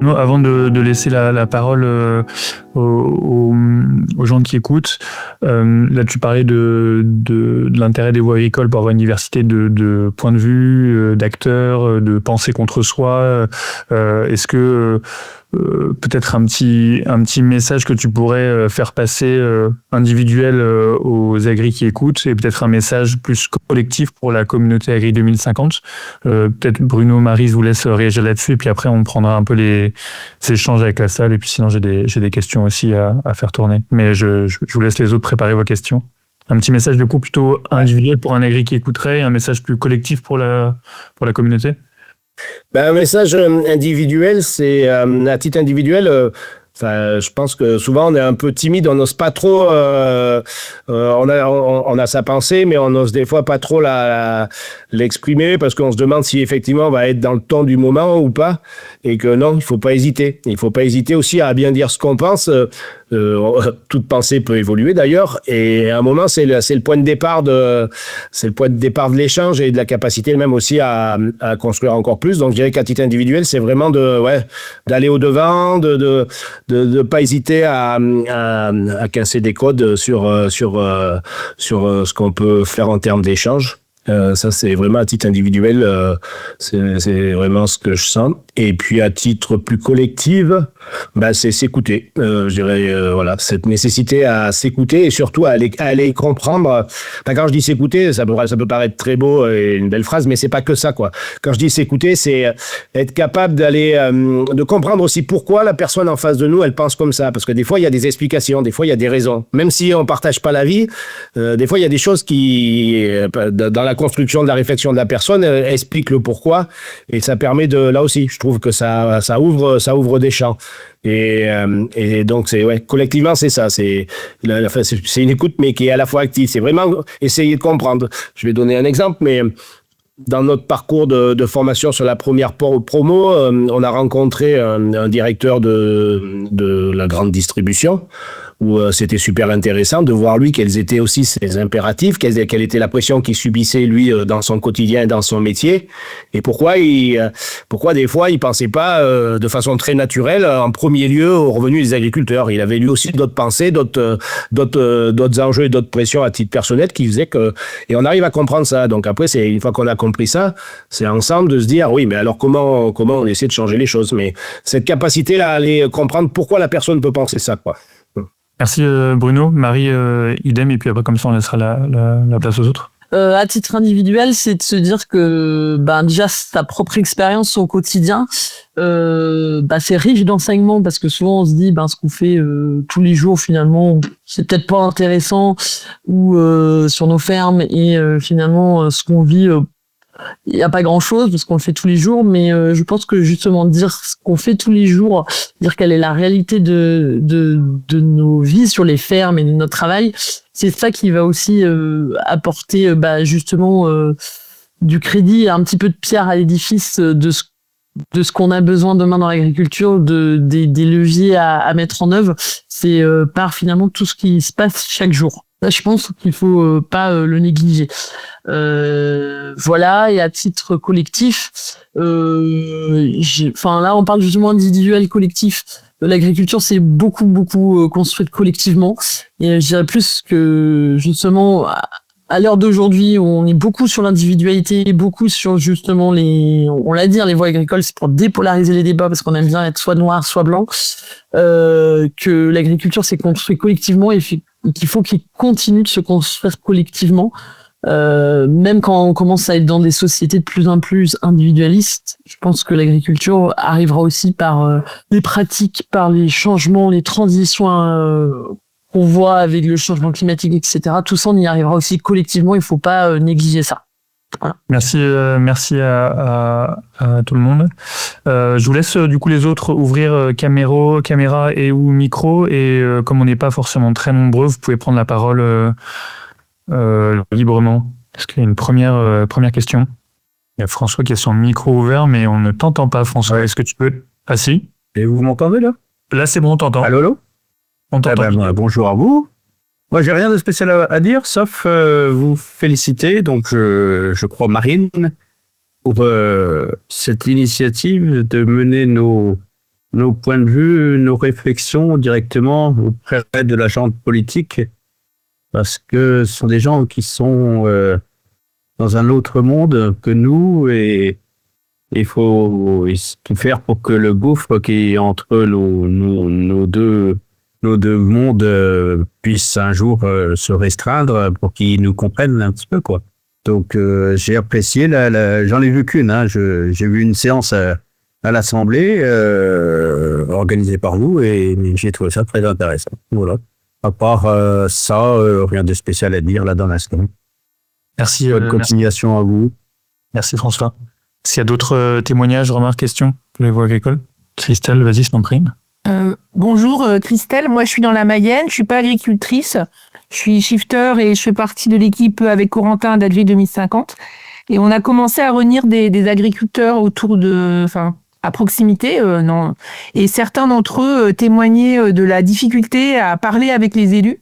Bruno, avant de laisser la parole aux gens qui écoutent, là tu parlais de l'intérêt des voies agricoles pour avoir une diversité de points de vue, d'acteurs, de pensées contre soi. Est-ce que peut-être un petit message que tu pourrais faire passer individuel aux agris qui écoutent, et peut-être un message plus collectif pour la communauté Agri 2050. Peut-être Bruno, Marie, je vous laisse réagir là-dessus, et puis après on prendra un peu les échanges avec la salle, et puis sinon j'ai des questions aussi à faire tourner. Mais je vous laisse les autres préparer vos questions. Un petit message du coup plutôt individuel pour un agri qui écouterait, et un message plus collectif pour la communauté. Ben, un message individuel, c'est à titre individuel. Je pense que souvent on est un peu timide, on n'ose pas trop. On a sa pensée, mais on n'ose des fois pas trop l'exprimer parce qu'on se demande si effectivement on va être dans le ton du moment ou pas. Et que non, il faut pas hésiter. Il faut pas hésiter aussi à bien dire ce qu'on pense. Toute pensée peut évoluer d'ailleurs, et à un moment c'est le point de départ de l'échange et de la capacité même aussi à construire encore plus. Donc je dirais qu'à titre individuel, c'est vraiment d'aller au devant, de pas hésiter à casser des codes sur ce qu'on peut faire en termes d'échange. Ça c'est vraiment à titre individuel, c'est vraiment ce que je sens. Et puis à titre plus collectif, c'est s'écouter. Je dirais cette nécessité à s'écouter et surtout à aller comprendre. Quand je dis s'écouter, ça peut paraître très beau et une belle phrase, mais c'est pas que ça quoi. Quand je dis s'écouter, c'est être capable de comprendre aussi pourquoi la personne en face de nous elle pense comme ça, parce que des fois il y a des explications, des fois il y a des raisons. Même si on partage pas la vie, des fois il y a des choses qui dans la construction de la réflexion de la personne explique le pourquoi, et ça permet là aussi, je trouve que ça ouvre des champs. Et donc collectivement c'est ça, c'est une écoute mais qui est à la fois active. C'est vraiment essayer de comprendre. Je vais donner un exemple, mais dans notre parcours de formation sur la première promo, on a rencontré un directeur de la grande distribution, où c'était super intéressant de voir lui quels étaient aussi ses impératifs, quelle était la pression qu'il subissait lui dans son quotidien, dans son métier, et pourquoi des fois il pensait pas de façon très naturelle en premier lieu aux revenus des agriculteurs. Il avait lui aussi d'autres pensées, d'autres enjeux et d'autres pressions à titre personnel qui faisaient et on arrive à comprendre ça. Donc après, c'est une fois qu'on a compris ça, c'est ensemble de se dire oui, mais alors comment on essaie de changer les choses. Mais cette capacité là à aller comprendre pourquoi la personne peut penser ça quoi. Merci Bruno. Marie, idem, et puis après comme ça on laissera la place aux autres. À titre individuel, c'est de se dire que déjà sa propre expérience au quotidien, c'est riche d'enseignements, parce que souvent on se dit ce qu'on fait tous les jours finalement c'est peut-être pas intéressant, ou sur nos fermes, et finalement ce qu'on vit, il y a pas grand-chose parce qu'on le fait tous les jours. Mais je pense que justement dire ce qu'on fait tous les jours, dire quelle est la réalité de nos vies sur les fermes et de notre travail, c'est ça qui va aussi apporter justement du crédit, un petit peu de pierre à l'édifice de ce qu'on a besoin demain dans l'agriculture, des leviers à mettre en œuvre. C'est par finalement tout ce qui se passe chaque jour. Ça, je pense qu'il faut pas le négliger. Voilà. Et à titre collectif, là on parle justement individuel, collectif. L'agriculture c'est beaucoup construite collectivement, et je dirais plus que justement à l'heure d'aujourd'hui on est beaucoup sur l'individualité, beaucoup sur justement on l'a dit, les voies agricoles, c'est pour dépolariser les débats parce qu'on aime bien être soit noir soit blanc, que l'agriculture c'est construit collectivement et qu'il faut qu'il continue de se construire collectivement. Même quand on commence à être dans des sociétés de plus en plus individualistes, je pense que l'agriculture arrivera aussi par les pratiques, par les changements, les transitions qu'on voit avec le changement climatique, etc. Tout ça, on y arrivera aussi collectivement. Il faut pas négliger ça. Voilà. Merci à tout le monde. Je vous laisse du coup les autres ouvrir caméra et ou micro, et comme on n'est pas forcément très nombreux, vous pouvez prendre la parole librement. Est-ce qu'il y a une première question? Il y a François qui a son micro ouvert, mais on ne t'entend pas, François. Ouais. Est-ce que tu peux... Ah si. Et vous m'entendez là? Là c'est bon, on t'entend. Allô? On t'entend. Bonjour à vous. Moi j'ai rien de spécial à dire, sauf vous féliciter, donc je crois Marine, pour cette initiative de mener nos nos points de vue, nos réflexions directement auprès de la gente politique, parce que ce sont des gens qui sont dans un autre monde que nous, et il faut tout faire pour que le gouffre qui est entre nos deux mondes puisse un jour se restreindre pour qu'ils nous comprennent un petit peu, quoi. Donc j'ai apprécié, j'en ai vu qu'une, hein. J'ai vu une séance à l'Assemblée organisée par vous, et j'ai trouvé ça très intéressant. Voilà. À part ça, rien de spécial à dire là dans l'instant. Merci. Bonne continuation à vous. Merci François. S'il y a d'autres témoignages, remarques, questions pour les voies agricoles, Christelle, vas-y, je t'en prie. Bonjour Christelle, moi je suis dans la Mayenne, je suis pas agricultrice, je suis shifter et je fais partie de l'équipe avec Corentin d'Adv 2050. Et on a commencé à réunir des agriculteurs à proximité, non. Et certains d'entre eux témoignaient de la difficulté à parler avec les élus.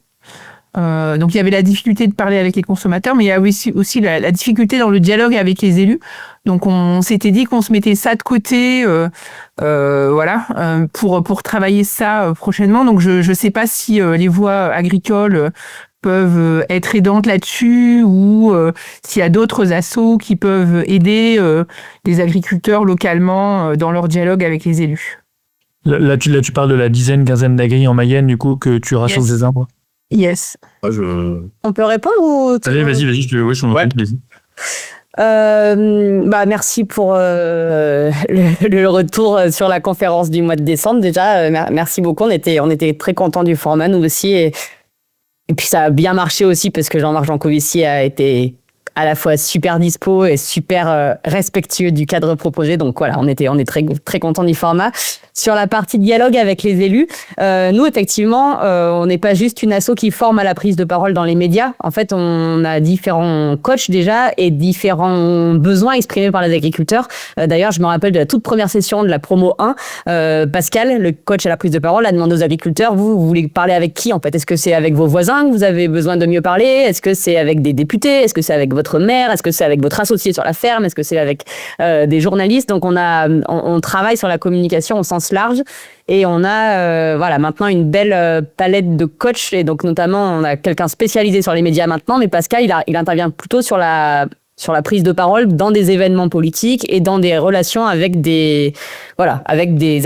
Donc il y avait la difficulté de parler avec les consommateurs, mais il y a aussi la difficulté dans le dialogue avec les élus. Donc on s'était dit qu'on se mettait ça de côté, pour travailler ça prochainement. Donc je sais pas si les voies agricoles peuvent être aidantes là-dessus, ou s'il y a d'autres assos qui peuvent aider les agriculteurs localement dans leur dialogue avec les élus. Là, tu parles de la quinzaine d'agris en Mayenne, du coup, que tu rassembles des arbres. Yes. On peut répondre ou... Allez, vas-y, je m'en prie, vas-y. Merci pour le retour sur la conférence du mois de décembre. Déjà, merci beaucoup. On était très contents du format, nous aussi. Et puis, ça a bien marché aussi parce que Jean-Marc Jancovici a été à la fois super dispo et super respectueux du cadre proposé. Donc voilà, on est très, très contents du format. Sur la partie dialogue avec les élus, nous, effectivement, on n'est pas juste une asso qui forme à la prise de parole dans les médias. En fait, on a différents coachs déjà et différents besoins exprimés par les agriculteurs. D'ailleurs, je me rappelle de la toute première session de la promo 1. Pascal, le coach à la prise de parole, a demandé aux agriculteurs, vous voulez parler avec qui en fait? Est-ce que c'est avec vos voisins que vous avez besoin de mieux parler? Est-ce que c'est avec des députés? Est-ce que c'est avec votre maire? Est-ce que c'est avec votre associé sur la ferme? Est-ce que c'est avec des journalistes? Donc on travaille sur la communication au sens large, et on a maintenant une belle palette de coachs, et donc notamment on a quelqu'un spécialisé sur les médias maintenant, mais Pascal il intervient plutôt sur la prise de parole dans des événements politiques et dans des relations avec des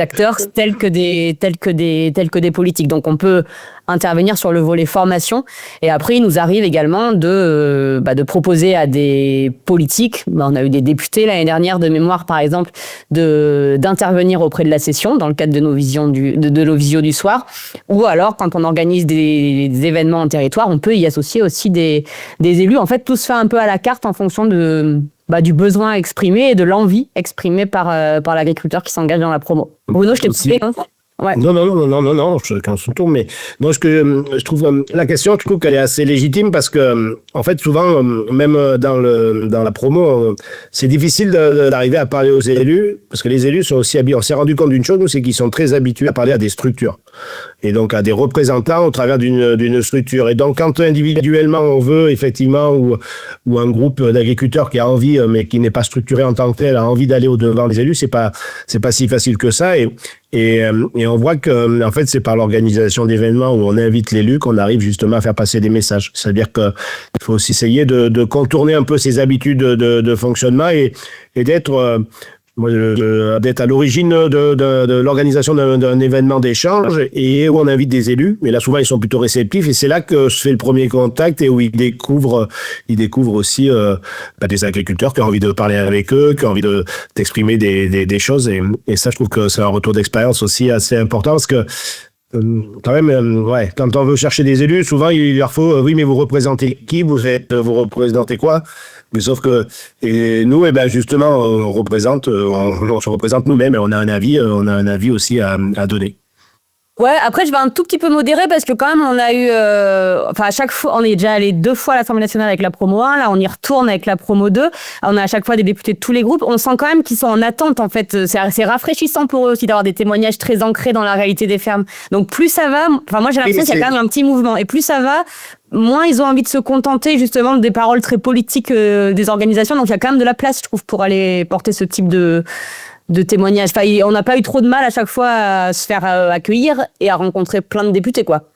acteurs tels que des politiques. Donc on peut intervenir sur le volet formation, et après il nous arrive également de proposer à des politiques, on a eu des députés l'année dernière de mémoire par exemple, d'intervenir auprès de la session dans le cadre de nos visions de nos visios du soir, ou alors quand on organise des événements en territoire, on peut y associer aussi des élus. En fait, tout se fait un peu à la carte en fonction du besoin exprimé et de l'envie exprimée par l'agriculteur qui s'engage dans la promo. Bruno, je t'ai coupé, hein? Ouais. Non, chacun son tour, mais moi, je trouve la question, je trouve qu'elle est assez légitime parce que, en fait, souvent, même dans la promo, c'est difficile d'arriver à parler aux élus, parce que les élus sont aussi habitués. On s'est rendu compte d'une chose, nous, c'est qu'ils sont très habitués à parler à des structures, et donc à des représentants au travers d'une structure. Et donc, quand individuellement on veut, effectivement, ou un groupe d'agriculteurs qui a envie, mais qui n'est pas structuré en tant que tel, a envie d'aller au-devant des élus, c'est pas si facile que ça. Et on voit que, en fait, c'est par l'organisation d'événements où on invite l'élu qu'on arrive justement à faire passer des messages. C'est-à-dire qu'il faut aussi essayer de contourner un peu ses habitudes de fonctionnement et d'être à l'origine de l'organisation d'un événement d'échange, et où on invite des élus. Mais là, souvent, ils sont plutôt réceptifs, et c'est là que se fait le premier contact, et où ils découvrent aussi des agriculteurs qui ont envie de parler avec eux, qui ont envie d'exprimer des choses. Et ça, je trouve que c'est un retour d'expérience aussi assez important, parce que quand même, quand on veut chercher des élus, souvent il leur faut oui, mais vous représentez qui, vous représentez quoi? Mais sauf que nous, justement, on se représente nous-mêmes, et on a un avis aussi à donner. Ouais, après je vais un tout petit peu modérer parce que quand même on a eu à chaque fois, on est déjà allé 2 fois à l'Assemblée nationale avec la promo 1, là on y retourne avec la promo 2. On a à chaque fois des députés de tous les groupes, on sent quand même qu'ils sont en attente en fait, c'est rafraîchissant pour eux aussi d'avoir des témoignages très ancrés dans la réalité des fermes. Donc plus ça va, moi j'ai l'impression qu'il y a quand même un petit mouvement, et plus ça va, moins ils ont envie de se contenter justement des paroles très politiques des organisations. Donc il y a quand même de la place, je trouve, pour aller porter ce type de de témoignages. Enfin, on n'a pas eu trop de mal à chaque fois à se faire accueillir et à rencontrer plein de députés, quoi.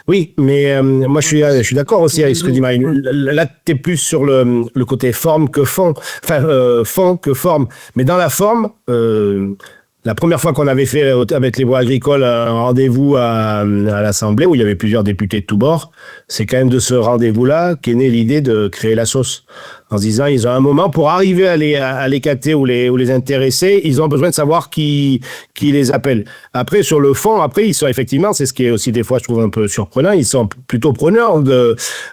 Oui, mais moi je suis d'accord aussi avec ce que dit Marine. Là, tu es plus sur le côté forme que fond. Enfin, fond que forme. Mais dans la forme, la première fois qu'on avait fait avec les voies agricoles un rendez-vous à l'Assemblée où il y avait plusieurs députés de tous bords, c'est quand même de ce rendez-vous-là qu'est née l'idée de créer la sauce. En se disant, ils ont un moment pour arriver à les capter ou les intéresser, ils ont besoin de savoir qui les appelle. Après, sur le fond, ils sont effectivement, c'est ce qui est aussi des fois, je trouve un peu surprenant, ils sont plutôt preneurs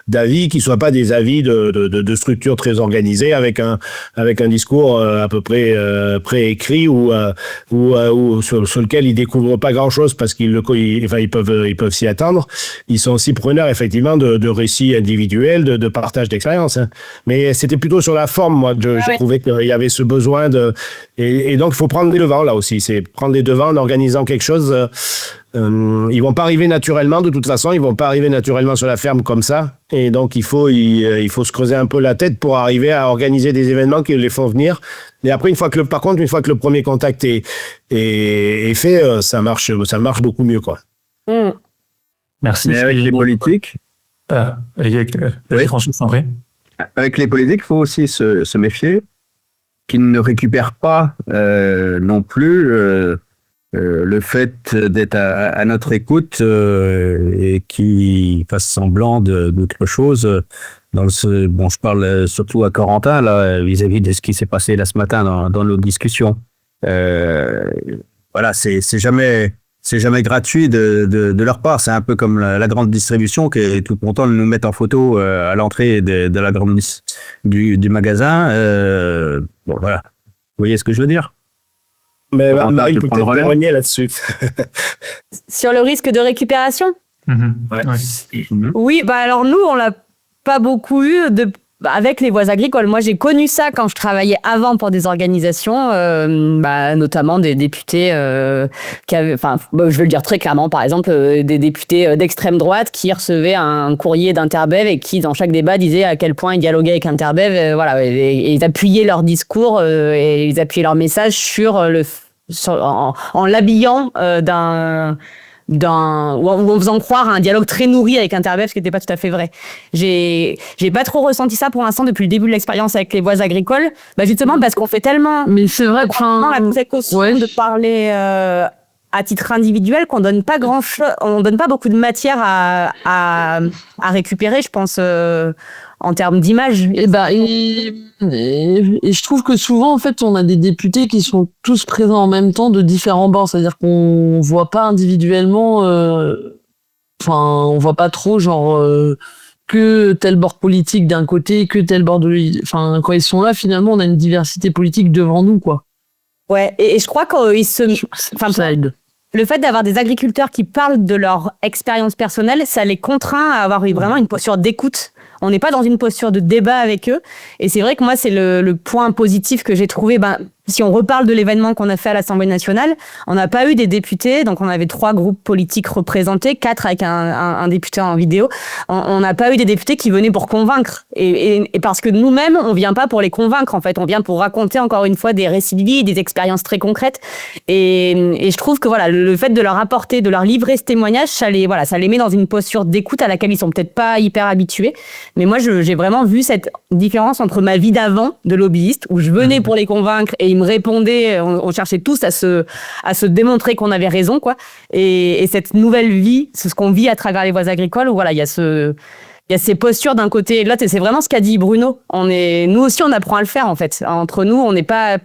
d'avis qui soient pas des avis de structures très organisées avec un discours à peu près préécrit ou sur lequel ils découvrent pas grand-chose parce ils peuvent s'y attendre. Ils sont aussi preneurs effectivement de récits individuels, de partage d'expériences. Hein. Mais c'était plutôt sur la forme, moi, je trouvais qu'il y avait ce besoin et donc il faut prendre les devants là aussi, c'est prendre les devants en organisant quelque chose. Ils vont pas arriver naturellement, de toute façon, ils vont pas arriver naturellement sur la ferme comme ça, et donc il faut se creuser un peu la tête pour arriver à organiser des événements qui les font venir. Et après, une fois que le premier contact est fait, ça marche beaucoup mieux, quoi. Merci. Mais avec les politiques, François, André. avec les politiques, il faut aussi se méfier qu'ils ne récupèrent pas non plus le fait d'être à notre écoute et qui fassent semblant d'autre chose. Je parle surtout à Corentin là vis-à-vis de ce qui s'est passé là ce matin dans nos discussions. Voilà, c'est jamais gratuit de leur part. C'est un peu comme la grande distribution qui est tout content de nous mettre en photo à l'entrée de la grande du magasin. Bon voilà, vous voyez ce que je veux dire? Mais Marie peut peut-être témoigner là-dessus. Sur le risque de récupération? Oui, alors nous, on l'a pas beaucoup eu avec les voies agricoles. Moi, j'ai connu ça quand je travaillais avant pour des organisations, notamment des députés qui avaient, je vais le dire très clairement, par exemple, des députés d'extrême droite qui recevaient un courrier d'Interbev et qui, dans chaque débat, disaient à quel point ils dialoguaient avec Interbev. Et ils appuyaient leur discours et ils appuyaient leur message en l'habillant en faisant croire à un dialogue très nourri avec Interbev, ce qui n'était pas tout à fait vrai. J'ai pas trop ressenti ça pour l'instant depuis le début de l'expérience avec les voies agricoles, justement parce qu'on fait tellement. Mais c'est vrai que la précaution de parler à titre individuel qu'on donne pas on donne pas beaucoup de matière à récupérer, je pense. En termes d'image. Et je trouve que souvent, en fait, on a des députés qui sont tous présents en même temps de différents bords. C'est-à-dire qu'on voit pas individuellement, on voit pas trop, que tel bord politique d'un côté, que tel bord quand ils sont là, finalement, on a une diversité politique devant nous, quoi. Ouais, et je crois qu'ils ça aide. Le fait d'avoir des agriculteurs qui parlent de leur expérience personnelle, ça les contraint à avoir vraiment une posture d'écoute. On n'est pas dans une posture de débat avec eux. Et c'est vrai que moi, c'est le point positif que j'ai trouvé. Si on reparle de l'événement qu'on a fait à l'Assemblée nationale, on n'a pas eu des députés. Donc, on avait 3 groupes politiques représentés, 4 avec un député en vidéo. On n'a pas eu des députés qui venaient pour convaincre. Et parce que nous-mêmes, on vient pas pour les convaincre, en fait. On vient pour raconter, encore une fois, des récits de vie, des expériences très concrètes. Et je trouve que, le fait de leur apporter, de leur livrer ce témoignage, ça les met dans une posture d'écoute à laquelle ils sont peut-être pas hyper habitués. Mais moi, j'ai vraiment vu cette différence entre ma vie d'avant, de lobbyiste, où je venais pour les convaincre et ils me répondaient, on cherchait tous à se démontrer qu'on avait raison, quoi. Et cette nouvelle vie, c'est ce qu'on vit à travers les voies agricoles, où il y a ces postures d'un côté et de l'autre, et c'est vraiment ce qu'a dit Bruno. Nous aussi, on apprend à le faire, en fait. Entre nous, on n'est pas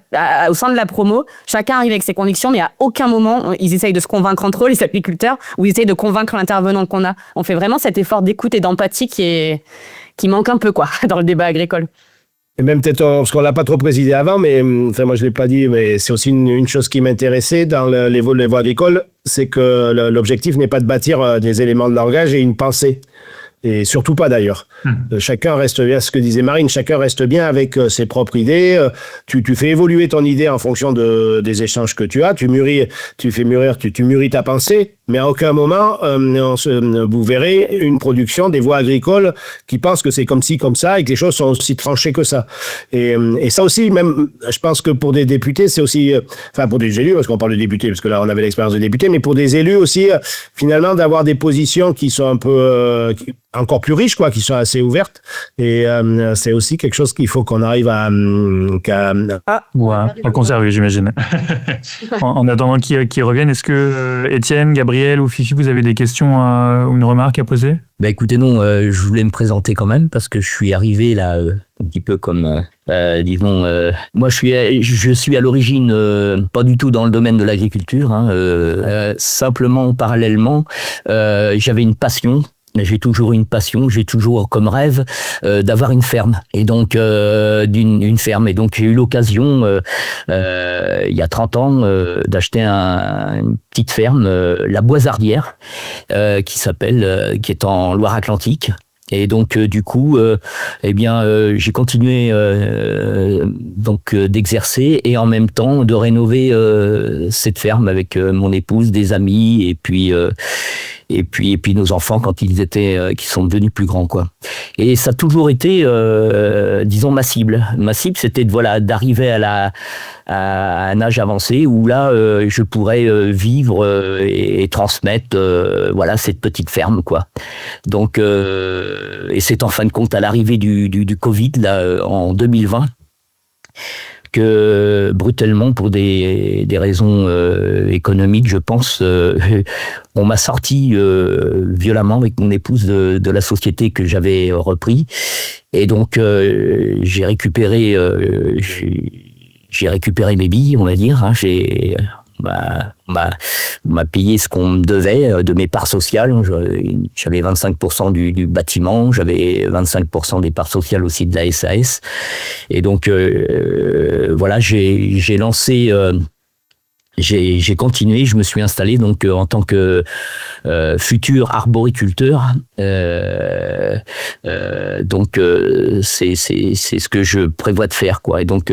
au sein de la promo. Chacun arrive avec ses convictions, mais à aucun moment, ils essayent de se convaincre entre eux, les agriculteurs, ou ils essayent de convaincre l'intervenant qu'on a. On fait vraiment cet effort d'écoute et d'empathie qui manque un peu, quoi, dans le débat agricole. Et même peut-être, parce qu'on l'a pas trop précisé avant, mais moi je l'ai pas dit, mais c'est aussi une chose qui m'intéressait dans les voies agricoles, c'est que l'objectif n'est pas de bâtir des éléments de langage et une pensée. Et surtout pas d'ailleurs. Chacun reste bien, ce que disait Marine, chacun reste bien avec ses propres idées. Tu fais évoluer ton idée en fonction des échanges que tu as. Tu mûris ta pensée. mais à aucun moment vous verrez une production des voies agricoles qui pensent que c'est comme ci, comme ça, et que les choses sont aussi tranchées que ça. Et ça aussi, même, je pense que pour des députés, c'est aussi, enfin pour des élus, parce qu'on parle de députés, parce que là on avait l'expérience de députés, mais pour des élus aussi, finalement, d'avoir des positions qui sont un peu encore plus riches, quoi, qui sont assez ouvertes. Et c'est aussi quelque chose qu'il faut qu'on arrive à conserver, j'imagine. En attendant qu'ils reviennent, est-ce que Étienne, Gabriel ou Fifi, vous avez des questions ou une remarque à poser? Bah écoutez, non, je voulais me présenter quand même parce que je suis arrivé là un petit peu comme, disons, moi je suis à l'origine pas du tout dans le domaine de l'agriculture, simplement parallèlement, j'avais une passion. J'ai toujours une passion, j'ai toujours comme rêve d'avoir une ferme. Et donc une ferme. Et donc j'ai eu l'occasion il y a 30 ans d'acheter une petite ferme, la Boisardière, qui est en Loire-Atlantique. Et donc du coup, j'ai continué d'exercer et en même temps de rénover cette ferme avec mon épouse, des amis et puis nos enfants quand qui sont devenus plus grands, quoi. Et ça a toujours été, disons, ma cible. Ma cible, c'était d'arriver à un âge avancé où là, je pourrais vivre et transmettre, cette petite ferme, quoi. Donc, et c'est en fin de compte à l'arrivée du Covid là en 2020 que brutalement, pour des raisons économiques, je pense, on m'a sorti violemment avec mon épouse de la société que j'avais repris. Et donc j'ai récupéré mes billes, on va dire. M'a payé ce qu'on me devait de mes parts sociales. J'avais 25% du bâtiment, j'avais 25% des parts sociales aussi de la SAS. Et donc j'ai lancé. J'ai continué, je me suis installé donc en tant que futur arboriculteur. C'est ce que je prévois de faire, quoi. Et donc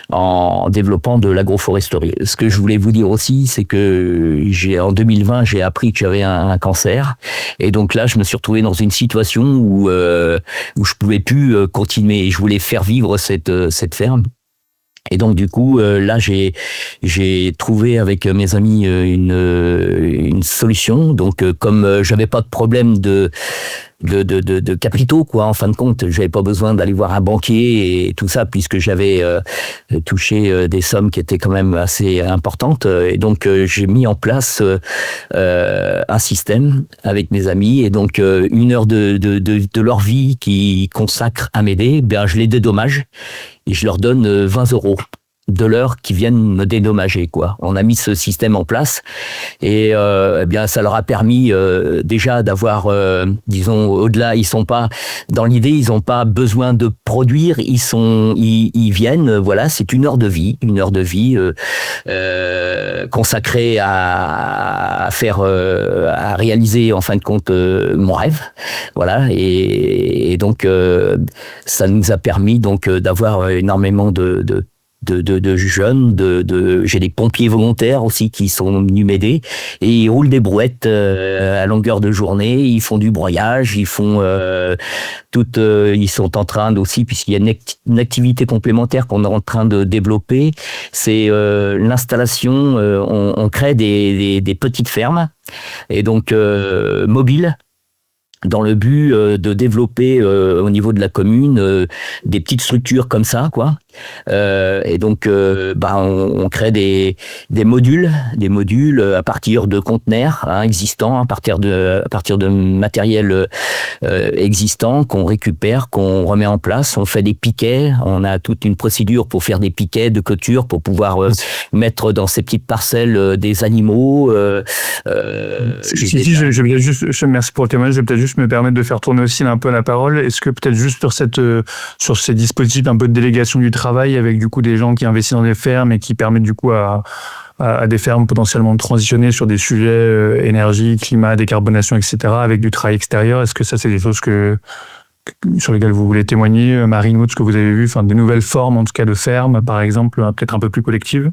en développant de l'agroforesterie. Ce que je voulais vous dire aussi, c'est que en 2020 j'ai appris que j'avais un cancer. Et donc là, je me suis retrouvé dans une situation où je pouvais plus continuer. Je voulais faire vivre cette ferme. Et donc du coup là j'ai trouvé avec mes amis une solution. Donc comme j'avais pas de problème de capitaux, quoi, en fin de compte, j'avais pas besoin d'aller voir un banquier et tout ça, puisque j'avais touché des sommes qui étaient quand même assez importantes. Et donc j'ai mis en place un système avec mes amis. Et donc 1 heure de leur vie qu'ils consacrent à m'aider, je les dédommage et je leur donne 20 € de l'heure qui viennent me dédommager, quoi. On a mis ce système en place et ça leur a permis déjà d'avoir, disons, au-delà, ils sont pas dans l'idée, ils ont pas besoin de produire, ils viennent, voilà, c'est 1 heure de vie consacrée à faire, à réaliser en fin de compte mon rêve, voilà, et donc ça nous a permis donc d'avoir énormément de jeunes, j'ai des pompiers volontaires aussi qui sont venus m'aider et ils roulent des brouettes à longueur de journée, ils font du broyage, ils font ils sont en train aussi, puisqu'il y a une activité complémentaire qu'on est en train de développer, c'est l'installation, on crée des petites fermes et donc mobiles, dans le but de développer au niveau de la commune des petites structures comme ça, quoi. Et donc on crée des modules à partir de conteneurs existants, à partir de matériel existant qu'on récupère, qu'on remet en place. On fait des piquets, on a toute une procédure pour faire des piquets de clôture pour pouvoir mettre dans ces petites parcelles des animaux. Merci pour le témoignage. Je vais peut-être juste me permettre de faire tourner aussi un peu la parole. Est-ce que peut-être juste sur ces dispositifs un peu de délégation du travail, avec du coup des gens qui investissent dans des fermes et qui permettent du coup à des fermes potentiellement de transitionner sur des sujets énergie, climat, décarbonation, etc., avec du travail extérieur, est-ce que ça c'est des choses sur lesquelles vous voulez témoigner, Marine, ou ce que vous avez vu, enfin des nouvelles formes en tout cas de fermes, par exemple, peut-être un peu plus collectives?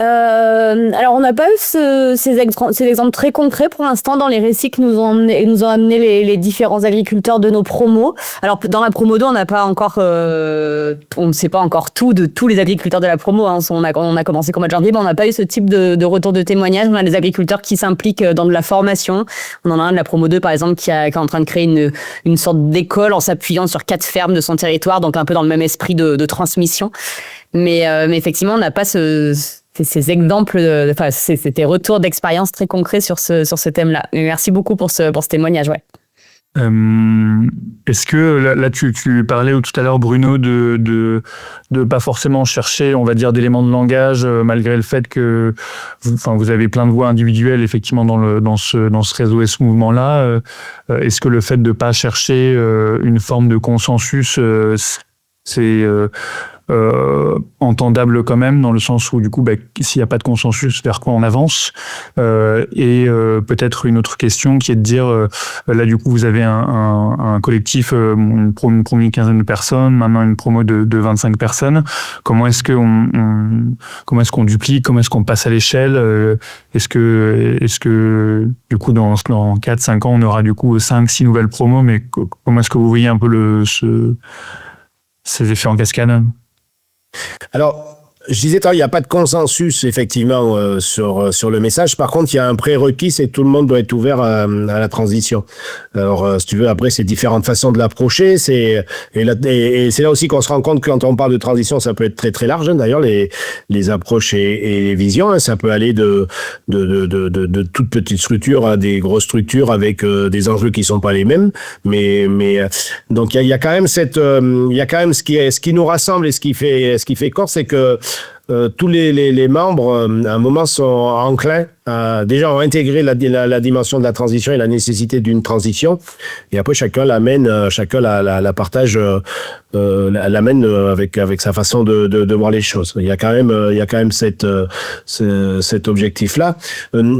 Alors, on n'a pas eu ces exemples très concrets pour l'instant dans les récits que nous ont amené les différents agriculteurs de nos promos. Alors, dans la promo 2, on n'a pas encore, on ne sait pas encore tout de tous les agriculteurs de la promo. Hein. On a commencé qu'au mois de janvier, mais on n'a pas eu ce type de retour de témoignage. On a des agriculteurs qui s'impliquent dans de la formation. On en a un de la promo 2, par exemple, qui est en train de créer une sorte d'école en s'appuyant sur 4 fermes de son territoire, donc un peu dans le même esprit de transmission. Mais effectivement, on n'a pas ces exemples, c'était retours d'expérience très concrets sur ce thème-là. Mais merci beaucoup pour ce témoignage, ouais. Est-ce que là tu parlais tout à l'heure, Bruno, de pas forcément chercher, on va dire, d'éléments de langage, malgré le fait que vous avez plein de voix individuelles effectivement dans ce réseau et ce mouvement-là. Est-ce que le fait de pas chercher une forme de consensus, c'est entendable quand même, dans le sens où du coup, s'il n'y a pas de consensus, vers quoi on avance? Et peut-être une autre question qui est de dire, là du coup vous avez un collectif, une promo une quinzaine de personnes, maintenant une promo de 25 personnes. Comment est-ce qu'on duplique, comment est-ce qu'on passe à l'échelle? Est-ce que du coup dans 4-5 ans on aura du coup 5-6 nouvelles promos, mais comment est-ce que vous voyez un peu ces effets en cascade? Alors, je disais, il n'y a pas de consensus, effectivement, sur le message. Par contre, il y a un prérequis, c'est que tout le monde doit être ouvert à la transition. Alors, si tu veux, après, c'est différentes façons de l'approcher. Et c'est là aussi qu'on se rend compte que quand on parle de transition, ça peut être très, très large. Hein. D'ailleurs, les approches et les visions, hein, ça peut aller de toutes petites structures à des grosses structures avec des enjeux qui sont pas les mêmes. Mais donc, il y a quand même ce qui nous rassemble et ce qui fait corps, c'est que tous les membres, à un moment, sont enclins déjà ont intégré la dimension de la transition et la nécessité d'une transition. Et après, chacun la partage, l'amène avec sa façon de voir les choses. Il y a quand même cet objectif-là.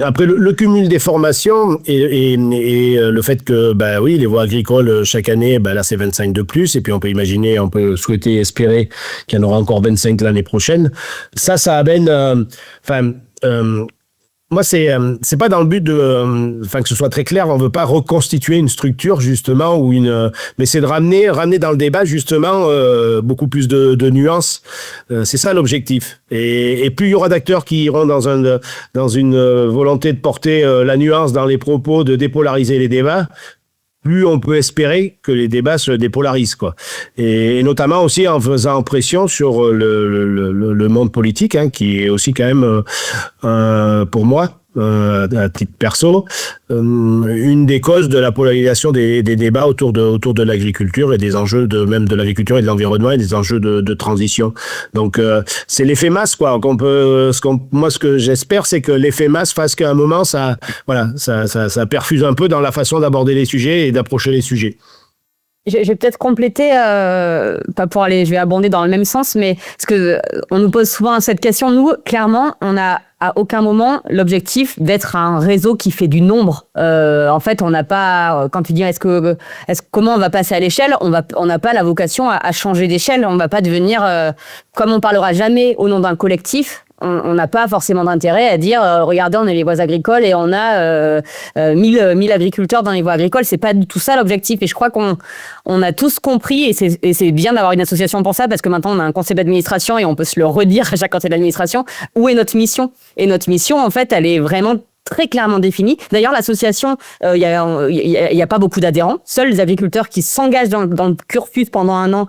Après, le cumul des formations et le fait que, oui, les voies agricoles, chaque année, là, c'est 25 de plus. Et puis, on peut souhaiter, espérer qu'il y en aura encore 25 l'année prochaine. Ça amène, moi, c'est pas dans le but que ce soit très clair. On veut pas reconstituer une structure justement mais c'est de ramener dans le débat justement beaucoup plus de nuances. C'est ça l'objectif. Et plus il y aura d'acteurs qui iront dans une volonté de porter la nuance dans les propos, de dépolariser les débats, plus on peut espérer que les débats se dépolarisent, quoi. Et notamment aussi en faisant pression sur le monde politique, hein, qui est aussi quand même, pour moi, à titre perso, une des causes de la polarisation des débats autour de l'agriculture et des enjeux même de l'agriculture et de l'environnement et des enjeux de transition. Donc c'est l'effet masse, quoi. Moi, ce que j'espère, c'est que l'effet masse fasse qu'à un moment ça perfuse un peu dans la façon d'aborder les sujets et d'approcher les sujets. Je vais peut-être compléter, je vais abonder dans le même sens, mais parce que on nous pose souvent cette question. Nous, clairement, on a à aucun moment l'objectif d'être un réseau qui fait du nombre. En fait, on n'a pas, quand tu dis comment on va passer à l'échelle, on n'a pas la vocation à changer d'échelle. On va pas devenir, comme on parlera jamais au nom d'un collectif, on n'a pas forcément d'intérêt à dire regardez, on est les voies agricoles et on a 1000 agriculteurs dans les voies agricoles. C'est pas du tout ça l'objectif. Et je crois qu'on a tous compris, et c'est bien d'avoir une association pour ça, parce que maintenant on a un conseil d'administration et on peut se le redire à chaque conseil d'administration. Où est notre mission? Et notre mission, en fait, elle est vraiment très clairement définie. D'ailleurs, l'association, il y a pas beaucoup d'adhérents. Seuls les agriculteurs qui s'engagent dans le cursus pendant 1 an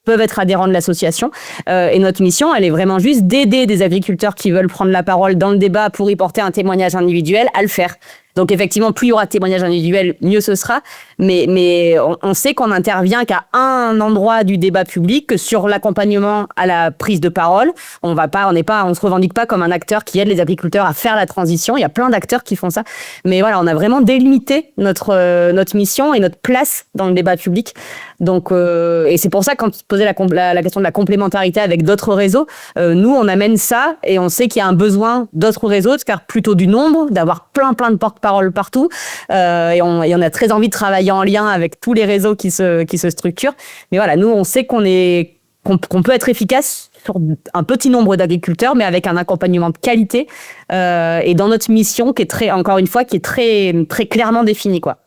peuvent être adhérents de l'association. Et notre mission, elle est vraiment juste d'aider des agriculteurs qui veulent prendre la parole dans le débat pour y porter un témoignage individuel à le faire. Donc effectivement, plus il y aura de témoignages individuels, mieux ce sera. Mais on sait qu'on n'intervient qu'à un endroit du débat public, que sur l'accompagnement à la prise de parole. On se revendique pas comme un acteur qui aide les agriculteurs à faire la transition. Il y a plein d'acteurs qui font ça. Mais voilà, on a vraiment délimité notre mission et notre place dans le débat public. Donc, et c'est pour ça, quand tu posais la question de la complémentarité avec d'autres réseaux, nous, on amène ça et on sait qu'il y a un besoin d'autres réseaux, car plutôt du nombre, d'avoir plein de porte-parole partout. Et on a très envie de travailler en lien avec tous les réseaux qui se structurent. Mais voilà, nous, on sait qu'on peut être efficace sur un petit nombre d'agriculteurs, mais avec un accompagnement de qualité et dans notre mission qui est encore une fois, très clairement définie, quoi.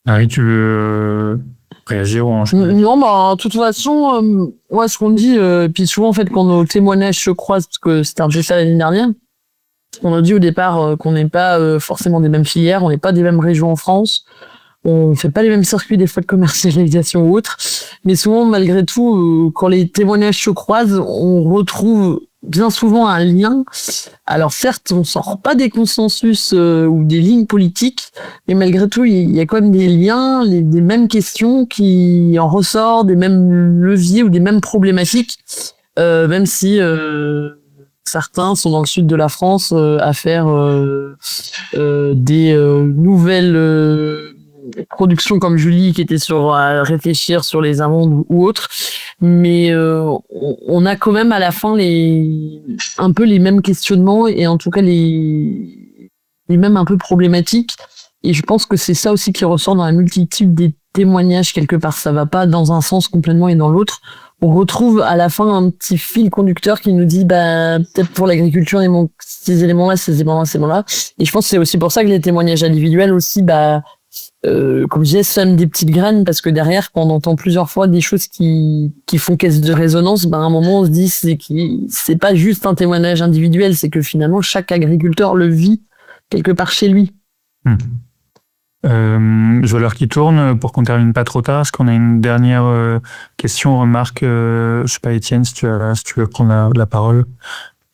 Harry, tu veux réagir ou enchaîner? Non, bah, de toute façon, ouais, ce qu'on dit, puis souvent, en fait, quand nos témoignages se croisent, parce que c'était un peu ça l'année dernière, on a dit au départ qu'on n'est pas forcément des mêmes filières, on n'est pas des mêmes régions en France, on fait pas les mêmes circuits des fois de commercialisation ou autres, mais souvent, malgré tout, quand les témoignages se croisent, on retrouve bien souvent un lien. Alors certes, on sort pas des consensus ou des lignes politiques, mais malgré tout, il y a quand même des liens, des mêmes questions qui en ressortent, des mêmes leviers ou des mêmes problématiques, même si certains sont dans le sud de la France à faire des nouvelles productions comme Julie qui était sur à réfléchir sur les amandes ou autres, mais on a quand même à la fin un peu les mêmes questionnements et en tout cas les mêmes un peu problématiques, et je pense que c'est ça aussi qui ressort dans la multitude des témoignages quelque part. Ça va pas dans un sens complètement et dans l'autre. On retrouve à la fin un petit fil conducteur qui nous dit peut-être pour l'agriculture il manque ces éléments-là, ces éléments-là. Et je pense que c'est aussi pour ça que les témoignages individuels aussi comme je disais, sèment des petites graines, parce que derrière, quand on entend plusieurs fois des choses qui font caisse de résonance, à un moment on se dit c'est pas juste un témoignage individuel, c'est que finalement chaque agriculteur le vit quelque part chez lui. Je vois l'heure qui tourne pour qu'on termine pas trop tard. Est-ce qu'on a une dernière question, remarque? Je sais pas, Étienne, si tu veux prendre la parole,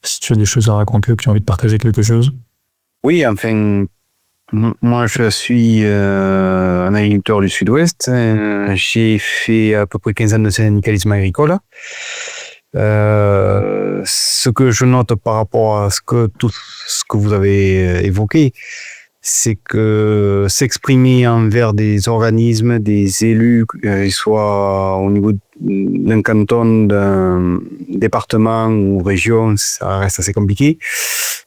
si tu as des choses à raconter ou que tu as envie de partager quelque chose. Oui, enfin, moi je suis un agriculteur du Sud-Ouest. J'ai fait à peu près 15 ans de syndicalisme agricole. Ce que je note par rapport à tout ce que vous avez évoqué, c'est que s'exprimer envers des organismes, des élus, soit au niveau d'un canton, d'un département ou région, ça reste assez compliqué.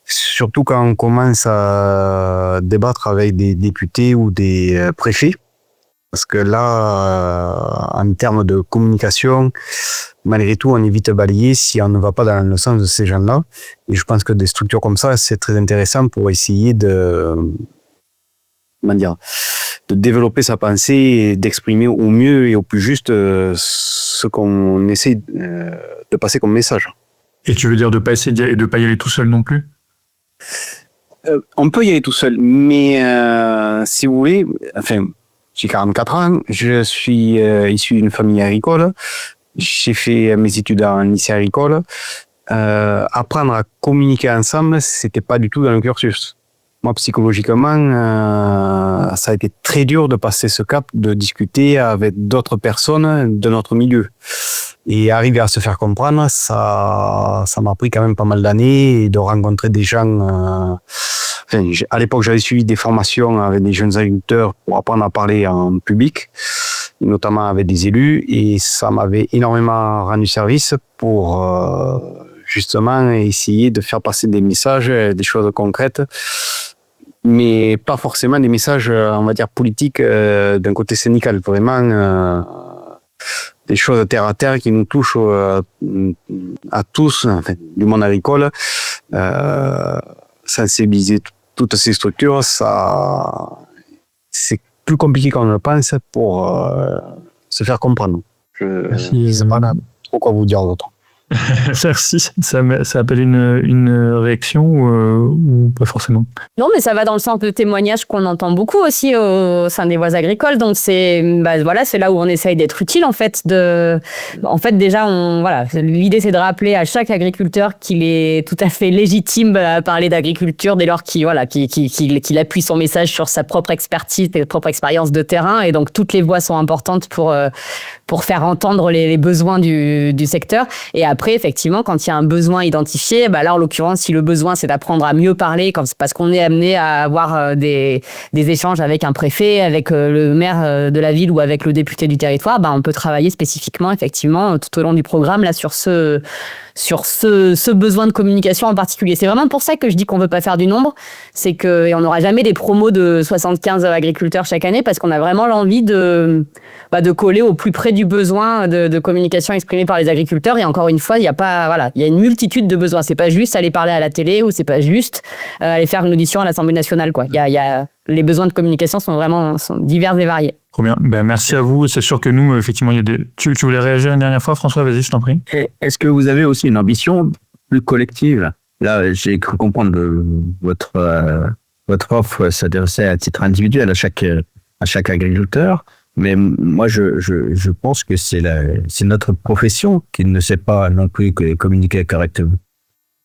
Surtout quand on commence à débattre avec des députés ou des préfets. Parce que là, en termes de communication, malgré tout, on évite de balayer si on ne va pas dans le sens de ces gens-là. Et je pense que des structures comme ça, c'est très intéressant pour essayer de développer sa pensée et d'exprimer au mieux et au plus juste ce qu'on essaie de passer comme message. Et tu veux dire de pas essayer de pas y aller tout seul non plus? On peut y aller tout seul, mais si vous voulez, enfin, j'ai 44 ans, je suis issu d'une famille agricole, j'ai fait mes études en lycée agricole. Apprendre à communiquer ensemble, c'était pas du tout dans le cursus. Moi, psychologiquement, ça a été très dur de passer ce cap, de discuter avec d'autres personnes de notre milieu. Et arriver à se faire comprendre, ça m'a pris quand même pas mal d'années, et de rencontrer des gens. À l'époque, j'avais suivi des formations avec des jeunes agriculteurs pour apprendre à parler en public, notamment avec des élus, et ça m'avait énormément rendu service pour justement essayer de faire passer des messages, des choses concrètes, mais pas forcément des messages, on va dire, politiques d'un côté syndical, vraiment des choses terre à terre qui nous touchent à tous, enfin, du monde agricole. Sensibiliser toutes ces structures, c'est plus compliqué qu'on ne le pense pour se faire comprendre. Je ne sais pas trop quoi vous dire d'autre. Merci. Ça appelle une réaction ou pas forcément? Non, mais ça va dans le sens de témoignages qu'on entend beaucoup aussi au sein des voies agricoles. Donc c'est là où on essaye d'être utile en fait. Déjà, l'idée c'est de rappeler à chaque agriculteur qu'il est tout à fait légitime à parler d'agriculture dès lors qu'il appuie son message sur sa propre expertise et propre expérience de terrain. Et donc toutes les voix sont importantes pour faire entendre les besoins du secteur. Et après, effectivement, quand il y a un besoin identifié, là, en l'occurrence, si le besoin, c'est d'apprendre à mieux parler, parce qu'on est amené à avoir des échanges avec un préfet, avec le maire de la ville ou avec le député du territoire, on peut travailler spécifiquement, effectivement, tout au long du programme, là, sur ce besoin de communication en particulier. C'est vraiment pour ça que je dis qu'on veut pas faire du nombre, c'est que on n'aura jamais des promos de 75 agriculteurs chaque année, parce qu'on a vraiment l'envie de coller au plus près du besoin de communication exprimé par les agriculteurs. Et encore une fois, fois, il y a une multitude de besoins. C'est pas juste aller parler à la télé ou c'est pas juste aller faire une audition à l'Assemblée nationale, quoi. Les besoins de communication sont divers et variés. Trop bien. Ben, merci à vous. C'est sûr que nous, effectivement, tu voulais réagir une dernière fois, François? Vas-y, je t'en prie. Est-ce que vous avez aussi une ambition plus collective? Là, j'ai cru comprendre votre offre s'adressait à titre individuel à chaque agriculteur. Mais moi, je pense que c'est notre profession qui ne sait pas non plus communiquer correctement.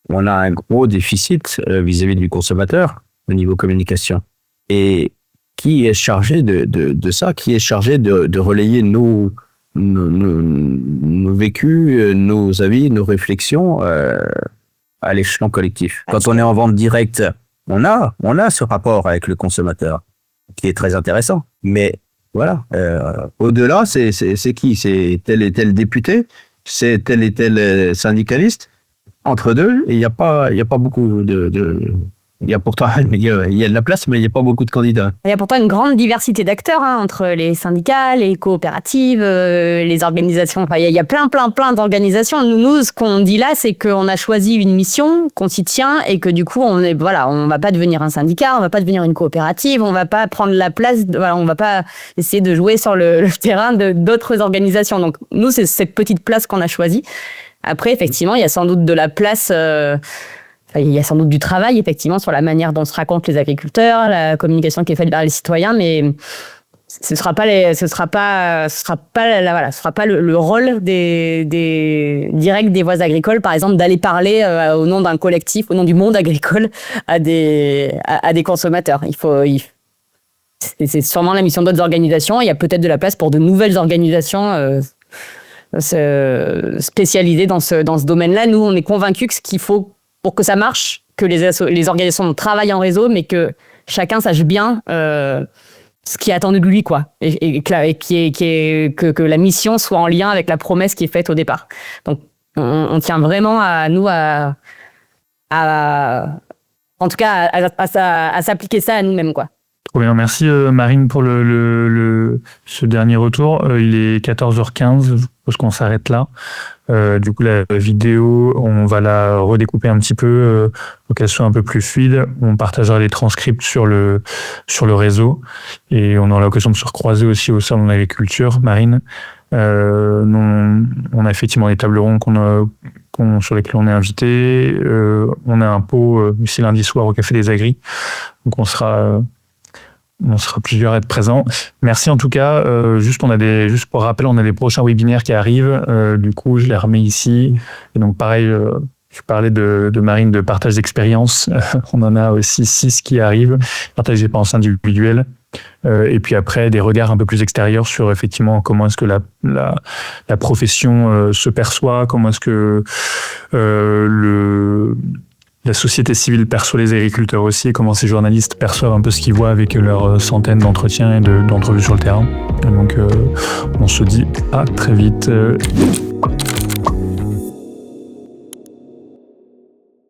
On a un gros déficit vis-à-vis du consommateur au niveau communication. Et qui est chargé de ça? Qui est chargé de relayer nos vécus, nos avis, nos réflexions à l'échelon collectif? Quand on est en vente directe, on a ce rapport avec le consommateur qui est très intéressant. Mais voilà, au-delà, c'est qui? C'est tel et tel député? C'est tel et tel syndicaliste? Entre deux, il n'y a pas beaucoup il y a pourtant il y a de la place, mais il n'y a pas beaucoup de candidats. Il y a pourtant une grande diversité d'acteurs entre les syndicats, les coopératives, les organisations. Enfin, il y a plein d'organisations. Nous, ce qu'on dit là, c'est qu'on a choisi une mission, qu'on s'y tient et que du coup, on va pas devenir un syndicat, on va pas devenir une coopérative, on va pas prendre la place, on va pas essayer de jouer sur le terrain d'autres organisations. Donc, nous, c'est cette petite place qu'on a choisie. Après, effectivement, il y a sans doute de la place. Il y a sans doute du travail, effectivement, sur la manière dont se racontent les agriculteurs, la communication qui est faite par les citoyens, mais ce sera pas le rôle direct des voix agricoles, par exemple, d'aller parler au nom d'un collectif, au nom du monde agricole, à des consommateurs. C'est sûrement la mission d'autres organisations. Il y a peut-être de la place pour de nouvelles organisations spécialisées dans ce domaine-là. Nous, on est convaincus que ce qu'il faut pour que ça marche, que les organisations travaillent en réseau, mais que chacun sache bien ce qui est attendu de lui, quoi, et que la mission soit en lien avec la promesse qui est faite au départ. Donc, on tient vraiment à en tout cas, à s'appliquer ça à nous-mêmes, quoi. Trop bien, merci Marine pour ce dernier retour. Il est 14h15, je pense qu'on s'arrête là. Du coup, la vidéo, on va la redécouper un petit peu pour qu'elle soit un peu plus fluide. On partagera les transcripts sur le réseau et on aura l'occasion de se recroiser aussi au salon de l'agriculture. Marine, on a effectivement des tables rondes sur lesquelles on est invité. On a un pot ici lundi soir au Café des Agris, donc on sera plusieurs à être présents. Merci en tout cas. Juste pour rappel, on a des prochains webinaires qui arrivent. Du coup, je les remets ici. Et donc pareil, je parlais de Marine de partage d'expérience. On en a aussi 6 qui arrivent. Partage d'expérience individuelle. Et puis après, des regards un peu plus extérieurs sur effectivement comment est-ce que la profession se perçoit, comment est-ce que la société civile perçoit les agriculteurs aussi, et comment ces journalistes perçoivent un peu ce qu'ils voient avec leurs centaines d'entretiens et d'entrevues sur le terrain. Et donc, on se dit à très vite.